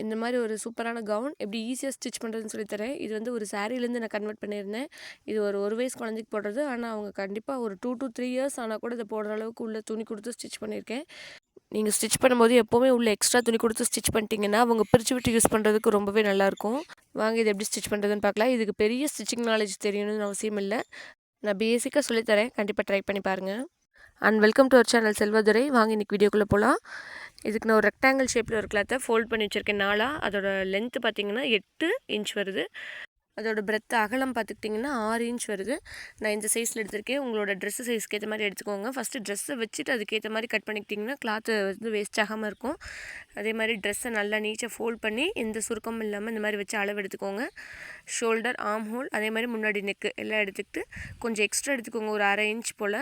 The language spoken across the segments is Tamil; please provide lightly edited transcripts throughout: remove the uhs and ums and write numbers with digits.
இந்த மாதிரி ஒரு சூப்பரான கவுன் எப்படி ஈஸியாக ஸ்டிச் பண்ணுறதுன்னு சொல்லித்தரேன். இது வந்து ஒரு சாரீலேருந்து நான் கன்வெர்ட் பண்ணியிருந்தேன். இது ஒரு வயசு குழந்தைக்கு போடுறது. ஆனால் அவங்க கண்டிப்பாக ஒரு 2 to 3 இயர்ஸ் ஆனால் கூட இதை போடுற அளவுக்கு உள்ள துணி கொடுத்து ஸ்டிச் பண்ணியிருக்கேன். நீங்கள் ஸ்டிச் பண்ணும்போது எப்போவுமே உள்ள எக்ஸ்ட்ரா துணி கொடுத்து ஸ்டிச் பண்ணிட்டீங்கன்னா அவங்க பிரித்து விட்டு யூஸ் பண்ணுறதுக்கு ரொம்பவே நல்லாயிருக்கும். வாங்க இது எப்படி ஸ்டிச் பண்ணுறதுன்னு பார்க்கலாம். இதுக்கு பெரிய ஸ்டிச்சிங் நாலேஜ் தெரியணும்னு அவசியம் இல்லை. நான் பேசிக்காக சொல்லித்தரேன். கண்டிப்பாக ட்ரை பண்ணி பாருங்கள். And welcome to our channel Selvadurai. வாங்க இன்றைக்கி வீடியோக்குள்ளே போகலாம். இதுக்கு நான் ஒரு ரெக்டாங்கிள் ஷேப்பில் ஒரு கிளாத்தை ஃபோல்ட் பண்ணி வச்சுருக்கேன் 4. அதோட லென்த்து பார்த்திங்கன்னா 8 இன்ச் வருது. அதோட பிரெத் அகலம் பார்த்துக்கிட்டிங்கன்னா 6 இன்ச் வருது. நான் இந்த சைஸில் எடுத்திருக்கேன். உங்களோட ட்ரெஸ்ஸு சைஸ்க்கு ஏற்ற மாதிரி எடுத்துக்கோங்க. ஃபஸ்ட்டு ட்ரெஸ்ஸை வச்சுட்டு அதுக்கேற்ற மாதிரி கட் பண்ணிக்கிட்டிங்கன்னா கிளாத்து வந்து வேஸ்ட் ஆகாமல் இருக்கும். அதே மாதிரி ட்ரெஸ்ஸை நல்லா நீட்டாக ஃபோல்ட் பண்ணி எந்த சுருக்கமும் இல்லாமல் இந்த மாதிரி வச்சு அளவு எடுத்துக்கோங்க. ஷோல்டர், ஆர்ம் ஹோல், அதே மாதிரி முன்னாடி நெக்கு எல்லாம் எடுத்துக்கிட்டு கொஞ்சம் எக்ஸ்ட்ரா எடுத்துக்கோங்க. ஒரு 1/2 இன்ச் போல்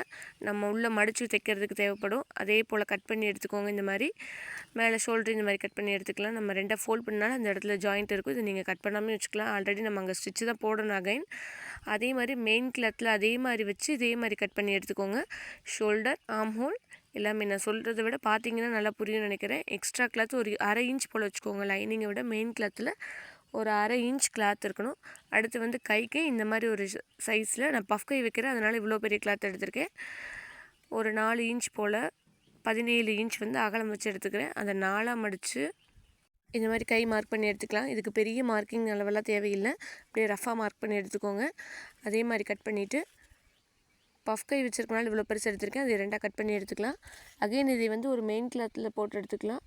நம்ம உள்ளே மடித்து தைக்கிறதுக்கு தேவைப்படும். அதே போல் கட் பண்ணி எடுத்துக்கோங்க. இந்த மாதிரி மேலே ஷோல்டர் இந்த மாதிரி கட் பண்ணி எடுத்துக்கலாம். நம்ம 2 ஃபோல்ட் பண்ணாலும் அந்த இடத்துல ஜாயிண்ட் இருக்கும். இது நீங்கள் கட் பண்ணாமல் வச்சுக்கலாம். ஆல்ரெடி நம்ம அங்கே ஸ்டிச்சு தான் போடணும் அகைன். அதே மாதிரி மெயின் கிளாத்தில் அதே மாதிரி வச்சு இதே மாதிரி கட் பண்ணி எடுத்துக்கோங்க. ஷோல்டர், ஆர்ம் ஹோல் எல்லாமே நான் சொல்கிறத விட பார்த்தீங்கன்னா நல்லா புரியும்னு நினைக்கிறேன். எக்ஸ்ட்ரா கிளாத் ஒரு 1/2 இன்ச் போல் வச்சுக்கோங்க. லைனிங்கை விட மெயின் கிளாத்தில் ஒரு 1/2 இன்ச் கிளாத் இருக்கணும். அடுத்து வந்து கைக்கு இந்த மாதிரி ஒரு சைஸில் நான் பஃப் கை வைக்கிறேன். அதனால் இவ்வளோ பெரிய கிளாத் எடுத்திருக்கேன். ஒரு 4 இன்ச் போல் 17 இன்ச் வந்து அகலம் வச்சு எடுத்துக்கிறேன். அதை 4ஆக மடித்து இந்த மாதிரி கை மார்க் பண்ணி எடுத்துக்கலாம். இதுக்கு பெரிய மார்க்கிங் அளவெல்லாம் தேவையில்லை. அப்படியே ரஃபாக மார்க் பண்ணி எடுத்துக்கோங்க. அதே மாதிரி கட் பண்ணிவிட்டு பஃப் கை வச்சுருக்கனால இவ்வளோ பெருசு எடுத்துருக்கேன். அதை 2ஆக கட் பண்ணி எடுத்துக்கலாம். அகைன் இதை வந்து ஒரு மெயின் கிளாத்தில் போட்டு எடுத்துக்கலாம்.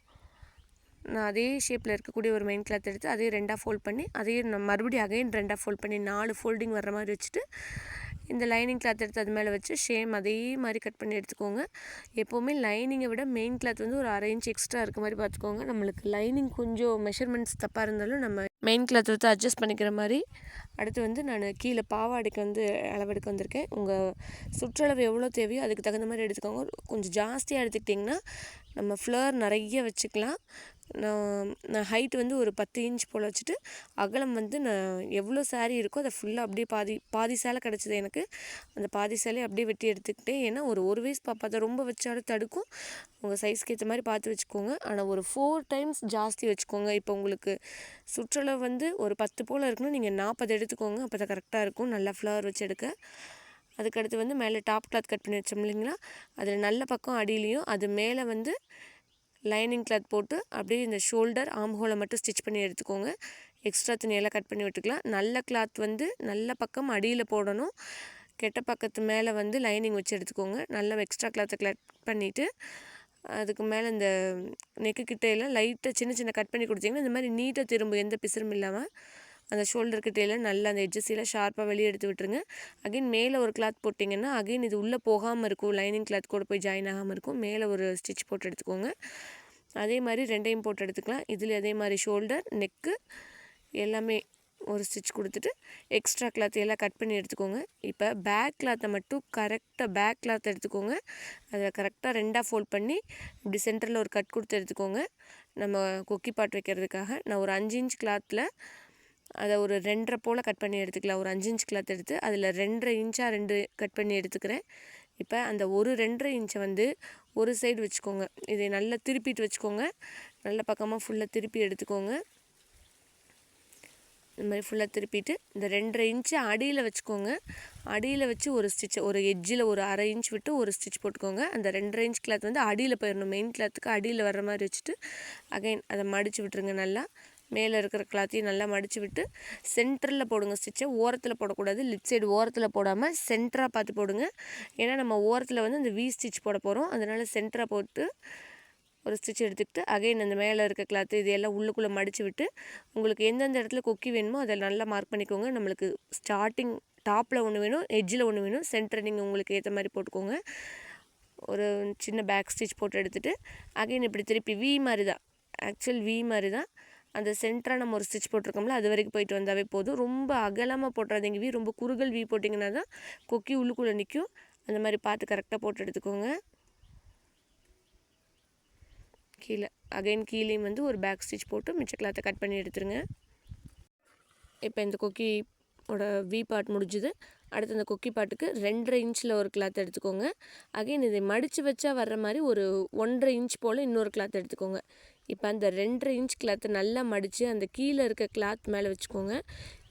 நான் அதே ஷேப்பில் இருக்கக்கூடிய ஒரு மெயின் கிளாத் எடுத்து அதே 2ஆக ஃபோல்ட் பண்ணி அதையே நான் மறுபடியும் அகைன் 2ஆக ஃபோல்ட் பண்ணி 4 ஃபோல்டிங் வர்ற மாதிரி வச்சுட்டு இந்த லைனிங் கிளாத் எடுத்து அது மேலே வச்சு அதே மாதிரி கட் பண்ணி எடுத்துக்கோங்க. எப்போவுமே லைனிங்கை விட மெயின் கிளாத் வந்து ஒரு 1/2 இன்ச் எக்ஸ்ட்ரா இருக்க மாதிரி பார்த்துக்கோங்க. நம்மளுக்கு லைனிங் கொஞ்சம் மெஷர்மெண்ட்ஸ் தப்பாக இருந்தாலும் நம்ம மெயின் கிளாத் எடுத்து அட்ஜஸ்ட் பண்ணிக்கிற மாதிரி. அடுத்து வந்து நான் கீழே பாவாடைக்கு வந்து அளவெடுக்க வந்திருக்கேன். உங்கள் சுற்றளவு எவ்வளோ தேவையோ அதுக்கு தகுந்த மாதிரி எடுத்துக்கோங்க. கொஞ்சம் ஜாஸ்தியாக எடுத்துக்கிட்டிங்கன்னா நம்ம ஃப்ளவர் நிறைய வச்சுக்கலாம். நான் ஹைட் வந்து ஒரு 10 இன்ச் போல் வச்சுட்டு அகலம் வந்து நான் எவ்வளோ சாரீ இருக்கோ அதை ஃபுல்லாக அப்படியே பாதி சேலை கிடச்சிது எனக்கு. அந்த பாதி சேலையை அப்படியே வெட்டி எடுத்துக்கிட்டேன். ஏன்னா ஒரு வயசு பாப்பா அதை ரொம்ப வச்சாலும் தடுக்கும். உங்கள் சைஸ்க்கு ஏற்ற மாதிரி பார்த்து வச்சுக்கோங்க. ஆனால் ஒரு 4 டைம்ஸ் ஜாஸ்தி வச்சுக்கோங்க. இப்போ உங்களுக்கு சுற்றளவு வந்து ஒரு 10 போல் இருக்குன்னா நீங்கள் 40 எடுத்துக்கோங்க. அப்போ தான் கரெக்டாக இருக்கும் நல்லா ஃப்ளவர் வச்சு எடுக்க. அதுக்கடுத்து வந்து மேலே டாப் கிளாத் கட் பண்ணி வச்சோம் இல்லைங்களா, அதில் நல்ல பக்கம் அடியிலையும் அது மேலே வந்து லைனிங் கிளாத் போட்டு அப்படியே இந்த ஷோல்டர், ஆர்ம் ஹோலை மட்டும் ஸ்டிச் பண்ணி எடுத்துக்கோங்க. எக்ஸ்ட்ரா துணியெல்லாம் கட் பண்ணி விட்டுக்கலாம். நல்ல கிளாத் வந்து நல்ல பக்கம் அடியில் போடணும். கெட்ட பக்கத்து மேலே வந்து லைனிங் வச்சு எடுத்துக்கோங்க. நல்லா எக்ஸ்ட்ரா கிளாத்தை கட் பண்ணிவிட்டு அதுக்கு மேலே இந்த நெக்கு கிட்டையெல்லாம் லைட்டாக சின்ன சின்ன கட் பண்ணி கொடுத்தீங்கன்னா இந்த மாதிரி நீட்டாக திரும்ப எந்த பிசுறும் இல்லாமல் அந்த ஷோல்டர் கிட்டையெல்லாம் நல்லா அந்த எட்ஜஸெல்லாம் ஷார்ப்பாக வெளியே எடுத்து விட்டுருங்க. அகைன் மேலே ஒரு கிளாத் போட்டிங்கன்னா அகைன் இது உள்ளே போகாமல் இருக்கும். லைனிங் கிளாத் கூட போய் ஜாயின் ஆகாமல் இருக்கும். மேலே ஒரு ஸ்டிச் போட்டு எடுத்துக்கோங்க. அதே மாதிரி 2யும் போட்டு எடுத்துக்கலாம். இதில் அதே மாதிரி ஷோல்டர், நெக்கு எல்லாமே ஒரு ஸ்டிச் கொடுத்துட்டு எக்ஸ்ட்ரா கிளாத் எல்லாம் கட் பண்ணி எடுத்துக்கோங்க. இப்போ பேக் கிளாத்தை மட்டும் கரெக்டாக பேக் கிளாத் எடுத்துக்கோங்க. அதை கரெக்டாக 2ஆக ஃபோல்ட் பண்ணி இப்படி சென்டரில் ஒரு கட் கொடுத்து எடுத்துக்கோங்க. நம்ம கொக்கி பாட் வைக்கிறதுக்காக நான் ஒரு 5 இன்ச் கிளாத்தில் அதை ஒரு 2.5 போல் கட் பண்ணி எடுத்துக்கலாம். ஒரு 5 இன்ச் கிளாத் எடுத்து அதில் 2.5 இன்ச்சாக 2 கட் பண்ணி எடுத்துக்கிறேன். இப்போ அந்த ஒரு 2.5 இன்ச்சை வந்து ஒரு சைடு வச்சுக்கோங்க. இதை நல்லா திருப்பிட்டு வச்சுக்கோங்க. நல்ல பக்கமாக ஃபுல்லாக திருப்பி எடுத்துக்கோங்க. இந்த மாதிரி ஃபுல்லாக திருப்பிட்டு இந்த 2.5 இன்ச்சு அடியில் வச்சுக்கோங்க. அடியில் வச்சு ஒரு ஸ்டிச் ஒரு எட்ஜில் ஒரு 1/2 இன்ச் விட்டு ஒரு ஸ்டிச் போட்டுக்கோங்க. அந்த 2.5 இன்ச் கிளாத் வந்து அடியில் போயிடணும். மெயின் கிளாத்துக்கு அடியில் வர்ற மாதிரி வச்சுட்டு அகைன் அதை மடித்து விட்டுருங்க. நல்லா மேலே இருக்கிற கிளாத்தையும் நல்லா மடித்து விட்டு சென்டரில் போடுங்க ஸ்டிச்சை. ஓரத்தில் போடக்கூடாது. லிப் சைடு ஓரத்தில் போடாமல் சென்டராக பார்த்து போடுங்க. ஏன்னா நம்ம ஓரத்தில் வந்து இந்த ஸ்டிச் போட போகிறோம். அதனால் சென்டராக போட்டு ஒரு ஸ்டிச் எடுத்துக்கிட்டு அகைன் அந்த மேலே இருக்க கிளாத்து இதையெல்லாம் உள்ளுக்குள்ளே மடித்து விட்டு உங்களுக்கு எந்தெந்த இடத்துல கொக்கி வேணுமோ அதை நல்லா மார்க் பண்ணிக்கோங்க. நம்மளுக்கு ஸ்டார்டிங் டாப்பில் ஒன்று வேணும், எட்ஜில் ஒன்று வேணும். சென்டர் நீங்கள் உங்களுக்கு ஏற்ற மாதிரி போட்டுக்கோங்க. ஒரு சின்ன பேக் ஸ்டிச் போட்டு எடுத்துகிட்டு அகைன் இப்படி திருப்பி வி மாதிரி தான், ஆக்சுவல் வி மாதிரி தான் அந்த சென்டராக நம்ம ஒரு ஸ்டிச் போட்டிருக்கோம்ல அது வரைக்கும் போயிட்டு வந்தாவே போதும். ரொம்ப அகலமாக போட்டுறாதீங்க. ரொம்ப குறுகல் வி போட்டிங்கன்னா தான் கொக்கி உள்ளுக்குள்ளே நிற்கும். அந்த மாதிரி பார்த்து கரெக்டாக போட்டு எடுத்துக்கோங்க. கீழே அகைன் கீழேயும் வந்து ஒரு பேக் ஸ்டிச் போட்டு மிச்ச கிளாத்தை கட் பண்ணி எடுத்துருங்க. இப்போ இந்த கொக்கியோட வி பார்ட் முடிஞ்சுது. அடுத்து அந்த கொக்கி பாட்டுக்கு 2.5 இன்ச்சில் ஒரு கிளாத் எடுத்துக்கோங்க. அகைன் இதை மடித்து வச்சா வர்ற மாதிரி ஒரு 1.5 இன்ச் போல் இன்னொரு கிளாத் எடுத்துக்கோங்க. இப்போ அந்த 2.5 இன்ச் கிளாத்தை நல்லா மடித்து அந்த கீழே இருக்க கிளாத் மேலே வச்சுக்கோங்க.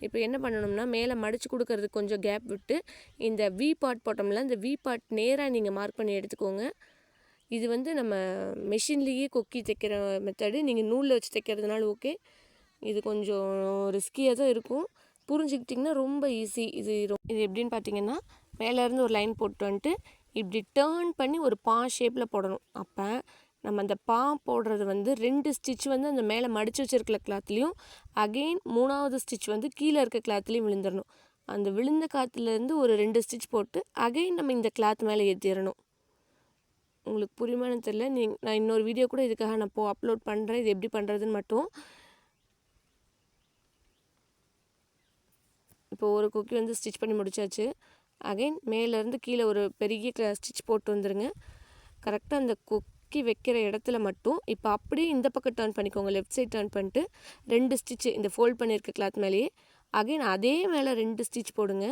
இப்போ என்ன பண்ணணும்னா மேலே மடித்து கொடுக்கறதுக்கு கொஞ்சம் கேப் விட்டு இந்த வி பார்ட் போட்டோம்ல, இந்த வி பார்ட் நேராக நீங்கள் மார்க் பண்ணி எடுத்துக்கோங்க. இது வந்து நம்ம மெஷின்லேயே கொக்கி தைக்கிற மெத்தடு. நீங்கள் நூலில் வச்சு தைக்கிறதுனால ஓகே. இது கொஞ்சம் ரிஸ்கியாக தான் இருக்கும். புரிஞ்சுக்கிட்டிங்கன்னா ரொம்ப ஈஸி. இது எப்படின்னு பார்த்தீங்கன்னா, மேலேருந்து ஒரு லைன் போட்டு வந்துட்டு இப்படி டேர்ன் பண்ணி ஒரு பா ஷேப்பில் போடணும். அப்போ நம்ம அந்த பா போடுறது வந்து 2 ஸ்டிச் வந்து அந்த மேலே மடித்து வச்சுருக்கிற கிளாத்லேயும் அகெயின் 3வது ஸ்டிச் வந்து கீழே இருக்க கிளாத்லேயும் விழுந்துடணும். அந்த விழுந்த காற்றுலேருந்து ஒரு 2 ஸ்டிச் போட்டு அகெயின் நம்ம இந்த கிளாத் மேலே ஏற்றிடணும். உங்களுக்கு புரியுமான்னு தெரியல. நான் இன்னொரு வீடியோ கூட இதுக்காக நான் அப்லோட் பண்ணுறேன். இது எப்படி பண்ணுறதுன்னு மட்டும். இப்போ ஒரு கொக்கி வந்து ஸ்டிச் பண்ணி முடிச்சாச்சு. அகைன் மேலேருந்து கீழே ஒரு பெரிய ஸ்டிச் போட்டு வந்துடுங்க. கரெக்டாக அந்த கொக்கி வைக்கிற இடத்துல மட்டும் இப்போ அப்படியே இந்த பக்கம் டர்ன் பண்ணிக்கோங்க. லெஃப்ட் சைட் டர்ன் பண்ணிட்டு 2 ஸ்டிச்சு இந்த ஃபோல்ட் பண்ணியிருக்க கிளாத் மேலேயே அகைன் அதே மேலே 2 ஸ்டிச் போடுங்க.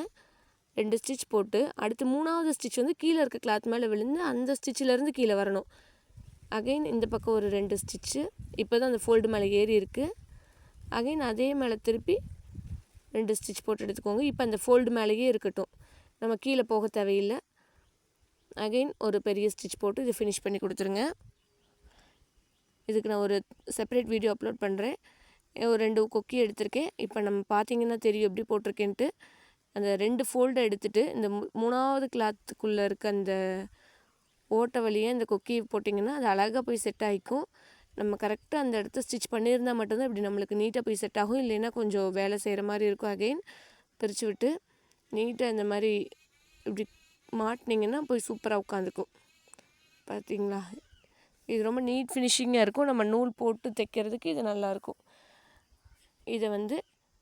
2 ஸ்டிச் போட்டு அடுத்து 3வது ஸ்டிச் வந்து கீழே இருக்க கிளாத் மேலே விழுந்து அந்த ஸ்டிச்சிலேருந்து கீழே வரணும். அகைன் இந்த பக்கம் ஒரு 2 ஸ்டிச்சு. இப்போ தான் அந்த ஃபோல்டு மேலே ஏறி இருக்குது. அகைன் அதே மேலே திருப்பி 2 ஸ்டிச் போட்டு எடுத்துக்கோங்க. இப்போ அந்த ஃபோல்டு மேலேயே இருக்கட்டும், நம்ம கீழே போக தேவையில்லை. அகைன் ஒரு பெரிய ஸ்டிச் போட்டு இது ஃபினிஷ் பண்ணி கொடுத்துருங்க. இதுக்கு நான் ஒரு செப்பரேட் வீடியோ அப்லோட் பண்ணுறேன். ஒரு 2 கொக்கி எடுத்திருக்கேன். இப்போ நம்ம பார்த்தீங்கன்னா தெரியும் எப்படி போட்டிருக்கேன்ட்டு. அந்த 2 ஃபோல்டை எடுத்துகிட்டு இந்த 3வது கிளாத்துக்குள்ளே இருக்க அந்த ஓட்டை வழியே அந்த கொக்கி போட்டிங்கன்னா அது அழகாக போய் செட் ஆகிக்கும். நம்ம கரெக்டாக அந்த இடத்த ஸ்டிச் பண்ணியிருந்தால் மட்டும்தான் இப்படி நம்மளுக்கு நீட்டாக போய் செட் ஆகும். இல்லைன்னா கொஞ்சம் வேலை செய்கிற மாதிரி இருக்கும். அகைன் பிரித்து விட்டு நீட்டாக இந்த மாதிரி இப்படி மாட்டினீங்கன்னா போய் சூப்பராக உட்காந்துக்கும். பார்த்தீங்களா, இது ரொம்ப நீட் ஃபினிஷிங்காக இருக்கும். நம்ம நூல் போட்டு தைக்கிறதுக்கு இது நல்லாயிருக்கும். இதை வந்து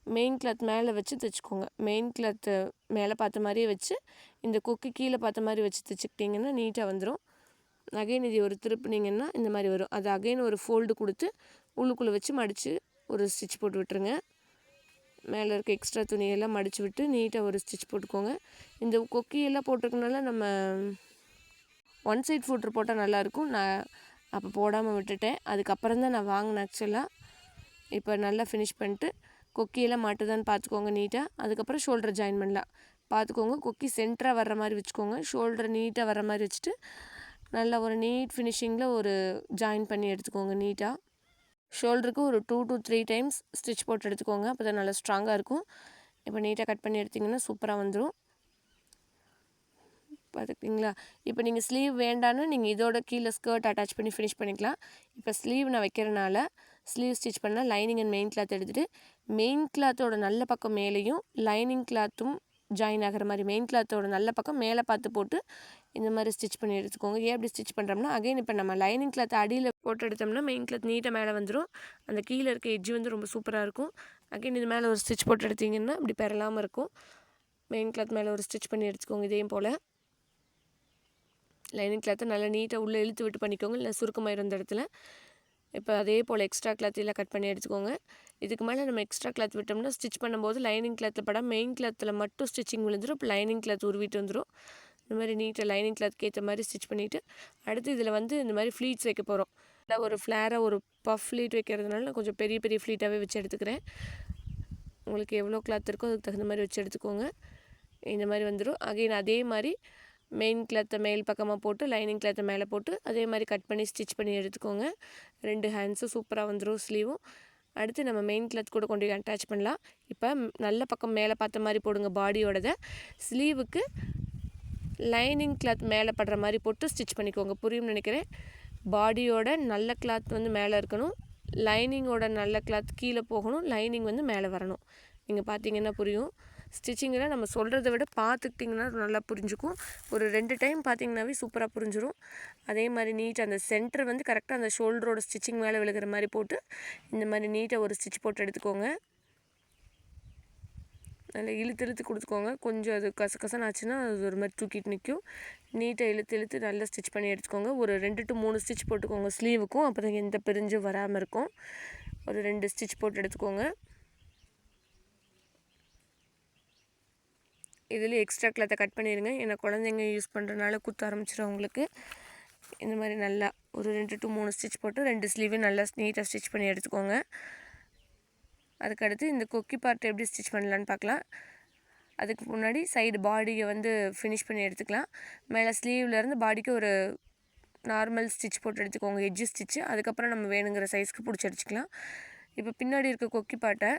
மெயின் கிளாத் மேலே வச்சு தைச்சிக்கோங்க. மெயின் கிளாத்தை மேலே பார்த்த மாதிரியே வச்சு இந்த கொக்கி கீழே பார்த்த மாதிரி வச்சு தைச்சிக்கிட்டிங்கன்னா நீட்டாக வந்துடும். அகைன் இது ஒரு திருப்பினீங்கன்னா இந்த மாதிரி வரும். அது அகைன் ஒரு ஃபோல்டு கொடுத்து உள்ளுக்குள்ளே வச்சு மடித்து ஒரு ஸ்டிச் போட்டு விட்டுருங்க. மேலே இருக்க எக்ஸ்ட்ரா துணியெல்லாம் மடித்து விட்டு நீட்டாக ஒரு ஸ்டிச் போட்டுக்கோங்க. இந்த கொக்கியெல்லாம் போட்டிருக்கனால நம்ம ஒன் சைட் ஃபுட்ரு போட்டால் நல்லாயிருக்கும். நான் அப்போ போடாமல் விட்டுட்டேன். அதுக்கப்புறம் தான் நான் வாங்கினேன் ஆக்சுவலாக. இப்போ நல்லா ஃபினிஷ் பண்ணிட்டு கொக்கியெல்லாம் மாட்டுதான்னு பார்த்துக்கோங்க நீட்டாக. அதுக்கப்புறம் ஷோல்டர் ஜாயின் பண்ணலாம் பார்த்துக்கோங்க. கொக்கி சென்டராக வர்ற மாதிரி வச்சுக்கோங்க. ஷோல்டர் நீட்டாக வர்ற மாதிரி வச்சுட்டு நல்லா ஒரு நீட் ஃபினிஷிங்கில் ஒரு ஜாயின் பண்ணி எடுத்துக்கோங்க நீட்டாக. ஷோல்டருக்கு ஒரு 2 to 3 டைம்ஸ் ஸ்டிச் போட்டு எடுத்துக்கோங்க. அப்போ தான் நல்லா ஸ்ட்ராங்காக இருக்கும். இப்போ நீட்டாக கட் பண்ணி எடுத்திங்கன்னா சூப்பராக வந்துடும். பார்த்துக்கிட்டிங்களா? இப்போ நீங்கள் ஸ்லீவ் வேண்டான்னு நீங்கள் இதோட கீழே ஸ்கர்ட் அட்டாச் பண்ணி ஃபினிஷ் பண்ணிக்கலாம். இப்போ ஸ்லீவ் நான் வைக்கிறனால ஸ்லீவ் ஸ்டிச் பண்ணால் லைனிங் அண்ட் மெயின் கிளாத் எடுத்துகிட்டு மெயின் கிளாத்தோட நல்ல பக்கம் மேலேயும் லைனிங் கிளாத்தும் ஜாயின் ஆகிற மாதிரி மெயின் கிளாத்தோட நல்ல பக்கம் மேலே பார்த்து போட்டு இந்த மாதிரி ஸ்டிச் பண்ணி எடுத்துக்கோங்க. ஏன் அப்படி ஸ்டிச் பண்ணுறோம்னா அகைன் இப்போ நம்ம லைனிங் கிளாத் அடியில் போட்டு எடுத்தோம்னா மெயின் கிளாத் நீட்டாக மேலே வந்துடும். அந்த கீழே இருக்க எட்ஜ் வந்து ரொம்ப சூப்பராக இருக்கும். அகைன் இது மேலே ஒரு ஸ்டிச் போட்டு எடுத்திங்கன்னா அப்படி பெறலாமல் இருக்கும். மெயின் கிளாத் மேலே ஒரு ஸ்டிச் பண்ணி எடுத்துக்கோங்க. இதையும் போல் லைனிங் கிளாத்தை நல்லா நீட்டாக உள்ளே இழுத்து விட்டு பண்ணிக்கோங்க, இல்லை சுருக்கமாயிரும் இந்த இடத்துல. இப்போ அதே போல் எக்ஸ்ட்ரா கிளாத்தையெல்லாம் கட் பண்ணி எடுத்துக்கோங்க. இதுக்கு மேலே நம்ம எக்ஸ்ட்ரா கிளாத் விட்டோம்னா ஸ்டிச் பண்ணும்போது லைனிங் கிளாத்தில் படம் மெயின் கிளாத்தில் மட்டும் ஸ்டிச்சிங் விழுந்துடும். இப்போ லைனிங் கிளாத் உருவிட்டு வந்துடும். இந்த மாதிரி நீட்டாக லைனிங் கிளாத்துக்கு ஏற்ற மாதிரி ஸ்டிச் பண்ணிவிட்டு அடுத்து இதில் வந்து இந்த மாதிரி ஃப்ளீட்ஸ் வைக்க போகிறோம். இல்லை ஒரு ஃப்ளேராக ஒரு பஃப் ஃப்ளீட் வைக்கிறதுனால நான் கொஞ்சம் பெரிய பெரிய ஃப்ளீட்டாகவே வச்சு எடுத்துக்கிறேன். உங்களுக்கு எவ்வளோ கிளாத் இருக்கோ அதுக்கு தகுந்த மாதிரி வச்சு எடுத்துக்கோங்க. இந்த மாதிரி வந்துடும். அகைன் அதே மாதிரி மெயின் கிளாத்தை மேல் பக்கமாக போட்டு லைனிங் கிளாத்தை மேலே போட்டு அதே மாதிரி கட் பண்ணி ஸ்டிச் பண்ணி எடுத்துக்கோங்க. 2 ஹேண்ட்ஸும் சூப்பராக வந்துடும். ஸ்லீவும் அடுத்து நம்ம மெயின் கிளாத் கூட கொண்டு அட்டாச் பண்ணலாம். இப்போ நல்ல பக்கம் மேலே பார்த்த மாதிரி போடுங்க பாடியோடத. ஸ்லீவுக்கு லைனிங் கிளாத் மேலே படுற மாதிரி போட்டு ஸ்டிச் பண்ணிக்கோங்க. புரியும்னு நினைக்கிறேன். பாடியோட நல்ல கிளாத் வந்து மேலே இருக்கணும், லைனிங்கோட நல்ல கிளாத் கீழே போகணும், லைனிங் வந்து மேலே வரணும். நீங்கள் பார்த்தீங்கன்னா புரியும். ஸ்டிச்சிங்கில் நம்ம சொல்கிறத விட பார்த்துக்கிட்டிங்கன்னா நல்லா புரிஞ்சுக்கும். ஒரு 2 டைம் பார்த்திங்கனாவே சூப்பராக புரிஞ்சிடும். அதே மாதிரி நீட்டாக அந்த சென்டர் வந்து கரெக்டாக அந்த ஷோல்டரோட ஸ்டிச்சிங் மேலே விழுகிற மாதிரி போட்டு இந்த மாதிரி நீட்டாக ஒரு ஸ்டிச் போட்டு எடுத்துக்கோங்க. நல்லா இழுத்து கொடுத்துக்கோங்க. கொஞ்சம் அது கசகசன்னு ஆச்சுன்னா அது ஒரு மாதிரி தூக்கிட்டு நிற்கும். நீட்டாக இழுத்து நல்லா ஸ்டிச் பண்ணி எடுத்துக்கோங்க. ஒரு 2 to 3 ஸ்டிச் போட்டுக்கோங்க ஸ்லீவுக்கும். அப்போ தான் எந்த பிரிஞ்சும் வராமல் இருக்கும். ஒரு 2 ஸ்டிச் போட்டு எடுத்துக்கோங்க. இதில் எக்ஸ்ட்ரா கிளாத்தை கட் பண்ணிடுங்க. ஏன்னா குழந்தைங்க யூஸ் பண்ணுறதுனால குத்த ஆரம்பிச்சிடும் அவங்களுக்கு. இந்த மாதிரி நல்லா ஒரு 2 to 3 ஸ்டிச் போட்டு 2 ஸ்லீவையும் நல்லா நீட்டாக ஸ்டிச் பண்ணி எடுத்துக்கோங்க. அதுக்கடுத்து இந்த கொக்கி பார்ட் எப்படி ஸ்டிச் பண்ணலான்னு பார்க்கலாம். அதுக்கு முன்னாடி சைடு பாடியை வந்து ஃபினிஷ் பண்ணி எடுத்துக்கலாம். மேலே ஸ்லீவ்லேருந்து பாடிக்கு ஒரு நார்மல் ஸ்டிச் போட்டு எடுத்துக்கோங்க, எட்ஜு ஸ்டிச்சு. அதுக்கப்புறம் நம்ம வேணுங்கிற சைஸ்க்கு பிடிச்சி அடிச்சிக்கலாம். இப்போ பின்னாடி இருக்க கொக்கி பாட்டை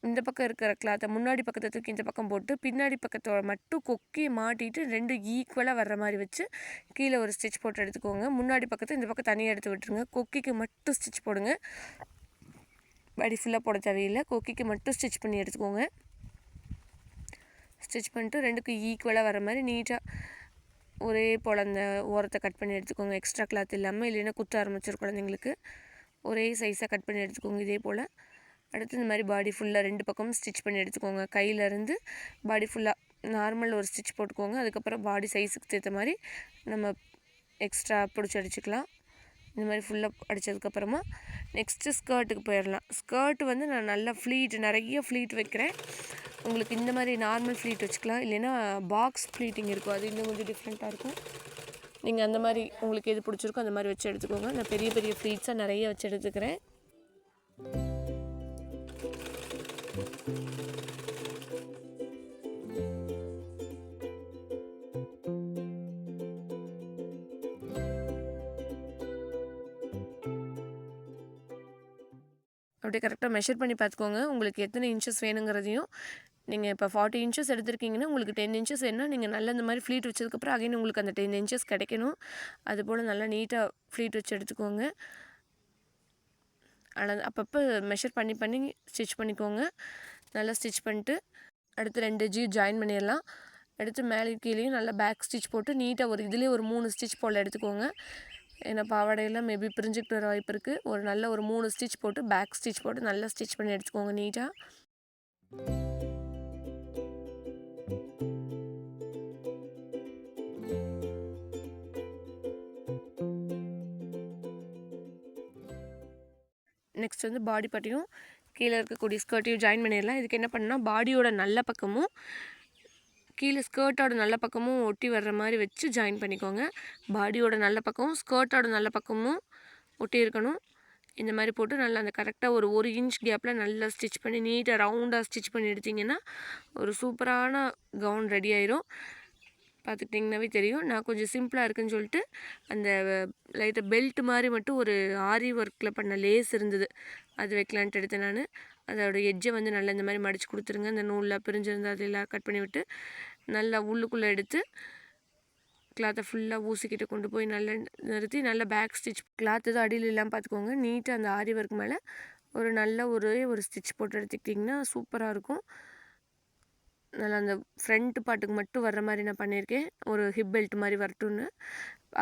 இந்த பக்கம் இருக்கிற கிளாத்தை முன்னாடி பக்கத்தை தூக்கி இந்த பக்கம் போட்டு பின்னாடி பக்கத்தோட மட்டும் கொக்கி மாட்டிட்டு 2 ஈக்குவலாக வர்ற மாதிரி வச்சு கீழே ஒரு ஸ்டிச் போட்டு எடுத்துக்கோங்க. முன்னாடி பக்கத்தை இந்த பக்கம் தனியாக எடுத்து விட்டுருங்க. கொக்கிக்கு மட்டும் ஸ்டிச் போடுங்க, பாடி ஃபுல்லாக போட தேவையில்லை. கொக்கிக்கு மட்டும் ஸ்டிச் பண்ணி எடுத்துக்கோங்க. ஸ்டிச் பண்ணிட்டு 2க்கும் ஈக்குவலாக வர மாதிரி நீட்டாக ஒரே போல் அந்த ஓரத்தை கட் பண்ணி எடுத்துக்கோங்க. எக்ஸ்ட்ரா கிளாத் இல்லாமல், இல்லைன்னா குத்த ஆரம்பிச்சிடும் குழந்தைங்களுக்கு. ஒரே சைஸாக கட் பண்ணி எடுத்துக்கோங்க இதே போல். அடுத்து இந்த மாதிரி பாடி ஃபுல்லாக 2 பக்கமும் ஸ்டிச் பண்ணி எடுத்துக்கோங்க. கையிலேருந்து பாடி ஃபுல்லாக நார்மல் ஒரு ஸ்டிச் போட்டுக்கோங்க. அதுக்கப்புறம் பாடி சைஸுக்கு ஏற்ற மாதிரி நம்ம எக்ஸ்ட்ரா பிடிச்சி அடிச்சுக்கலாம். இந்த மாதிரி ஃபுல்லாக அடித்ததுக்கப்புறமா நெக்ஸ்ட்டு ஸ்கர்ட்டுக்கு போயிடலாம். ஸ்கர்ட்டு வந்து நான் நல்லா நிறைய ஃப்ளீட் வைக்கிறேன். உங்களுக்கு இந்த மாதிரி நார்மல் ஃப்ளீட் வச்சுக்கலாம், இல்லைன்னா பாக்ஸ் ஃப்ளீட்டிங் இருக்கும், அது இன்னும் கொஞ்சம் டிஃப்ரெண்ட்டாக இருக்கும். நீங்கள் அந்த மாதிரி உங்களுக்கு எது பிடிச்சிருக்கோ அந்த மாதிரி வச்சு எடுத்துக்கோங்க. நான் பெரிய பெரிய ஃப்ளீட்ஸாக நிறைய வச்சு எடுத்துக்கிறேன். அப்படியே கரெக்டாக மெஷர் பண்ணி பார்த்துக்கோங்க. உங்களுக்கு எத்தனை இன்ச்சஸ் வேணுங்கிறதையும். நீங்கள் இப்போ 40 இன்ச்சஸ் எடுத்திருக்கீங்கன்னா உங்களுக்கு 10 இன்ச்சஸ் வேணுன்னா நீங்கள் நல்லா இந்த மாதிரி ஃப்ளீட் வச்சதுக்கப்புறம் அகைன் உங்களுக்கு அந்த 10 இன்ச்சஸ் கிடைக்கணும். அதுபோல் நல்லா நீட்டாக ஃப்ளீட் வச்சு எடுத்துக்கோங்க. அப்பப்போ மெஷர் பண்ணி ஸ்டிச் பண்ணிக்கோங்க. நல்லா ஸ்டிச் பண்ணிட்டு அடுத்து 2 எட்ஜையும் ஜாயின் பண்ணிடலாம். அடுத்து மேலே கீழேயும் நல்லா பேக் ஸ்டிச் போட்டு நீட்டாக இதுலேயே ஒரு 3 ஸ்டிச் போல் எடுத்துக்கோங்க. ஏன்னா பாவாடையெல்லாம் மேபி பிரிஞ்சுக்கிட்டு வர வாய்ப்பு இருக்குது. நல்ல ஒரு 3 ஸ்டிச் போட்டு பேக் ஸ்டிச் போட்டு நல்லா ஸ்டிச் பண்ணி எடுத்துக்கோங்க நீட்டாக. நெக்ஸ்ட் வந்து பாடி பட்டியும் கீழே இருக்கக்கூடிய ஸ்கர்ட்டையும் ஜாயின் பண்ணிடலாம். இதுக்கு என்ன பண்ணால் பாடியோட நல்ல பக்கமும் கீழே ஸ்கர்ட்டோட நல்ல பக்கமும் ஒட்டி வர்ற மாதிரி வச்சு ஜாயின் பண்ணிக்கோங்க. பாடியோட நல்ல பக்கமும் ஸ்கர்ட்டோட நல்ல பக்கமும் ஒட்டி இருக்கணும். இந்த மாதிரி போட்டு நல்லா அந்த கரெக்டாக ஒரு 1 இன்ச் கேப்பில் நல்லா ஸ்டிச் பண்ணி நீட்டாக ரவுண்டாக ஸ்டிச் பண்ணி எடுத்திங்கன்னா ஒரு சூப்பரான கவுன் ரெடி ஆயிரும். பார்த்துக்கிட்டிங்கனாவே தெரியும். நான் கொஞ்சம் சிம்பிளாக இருக்குதுன்னு சொல்லிட்டு அந்த லைட்டாக பெல்ட் மாதிரி மட்டும் ஒரு ஆரி ஒர்க்கில் பண்ண லேஸ் இருந்தது, அது வைக்கலான்ட்டு எடுத்தேன் நான். அதோட எட்ஜை வந்து நல்லா இந்த மாதிரி மடித்து கொடுத்துருங்க. அந்த நூலில் பிரிஞ்சிருந்து அதெல்லாம் கட் பண்ணி விட்டு நல்லா உள்ளுக்குள்ளே எடுத்து கிளாத்தை ஃபுல்லாக ஊசிக்கிட்ட கொண்டு போய் நல்லா நிறுத்தி நல்லா பேக் ஸ்டிச் கிளாத் எதுவும் அடியில் இல்லாமல் பார்த்துக்கோங்க. நீட்டாக அந்த ஆரி ஒர்க் மேலே ஒரே ஒரு ஸ்டிச் போட்டு எடுத்துக்கிட்டிங்கன்னா சூப்பராக இருக்கும். நல்லா அந்த ஃப்ரண்ட் பார்ட்டுக்கு மட்டும் வர்ற மாதிரி நான் பண்ணியிருக்கேன், ஒரு ஹிப் பெல்ட் மாதிரி வரட்டும்னு.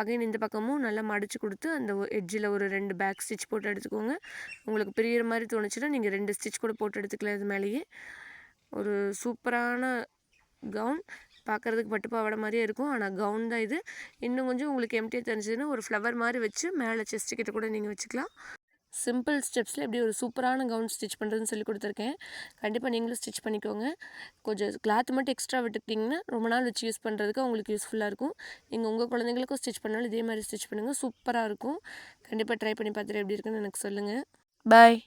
அகைன் இந்த பக்கமும் நல்லா மடித்து கொடுத்து அந்த எட்ஜில் ஒரு 2 பேக் ஸ்டிச் போட்டு எடுத்துக்கோங்க. உங்களுக்கு பிரியிற மாதிரி தோணுச்சுன்னா நீங்கள் 2 ஸ்டிச் கூட போட்டு எடுத்துக்கலாம். இது மேலேயே ஒரு சூப்பரான கவுன். பார்க்குறதுக்கு பட்டு பாவாடை மாதிரியே இருக்கும், ஆனால் கவுன் தான் இது. இன்னும் கொஞ்சம் உங்களுக்கு எம்டியாக தெரிஞ்சதுன்னா ஒரு ஃப்ளவர் மாதிரி வச்சு மேலே செஸ்ட்டு கிட்ட கூட நீங்கள் வச்சுக்கலாம். சிம்பிள் ஸ்டெப்ஸில் எப்படி ஒரு சூப்பரான கவுன் ஸ்டிச் பண்ணுறதுன்னு சொல்லி கொடுத்துருக்கேன். கண்டிப்பாக நீங்களும் ஸ்டிச் பண்ணிக்கோங்க. கொஞ்சம் கிளாத் மட்டும் எக்ஸ்ட்ரா விட்டுக்கிட்டிங்கன்னா ரொம்ப நாள் வச்சு யூஸ் பண்ணுறதுக்கு உங்களுக்கு யூஸ்ஃபுல்லாக இருக்கும். நீங்கள் உங்கள் குழந்தைங்களுக்கும் ஸ்டிச் பண்ணாலும் இதே மாதிரி ஸ்டிச் பண்ணுங்கள், சூப்பராக இருக்கும். கண்டிப்பாக ட்ரை பண்ணி பார்த்துட்டு எப்படி இருக்குன்னு எனக்கு சொல்லுங்கள். பாய்.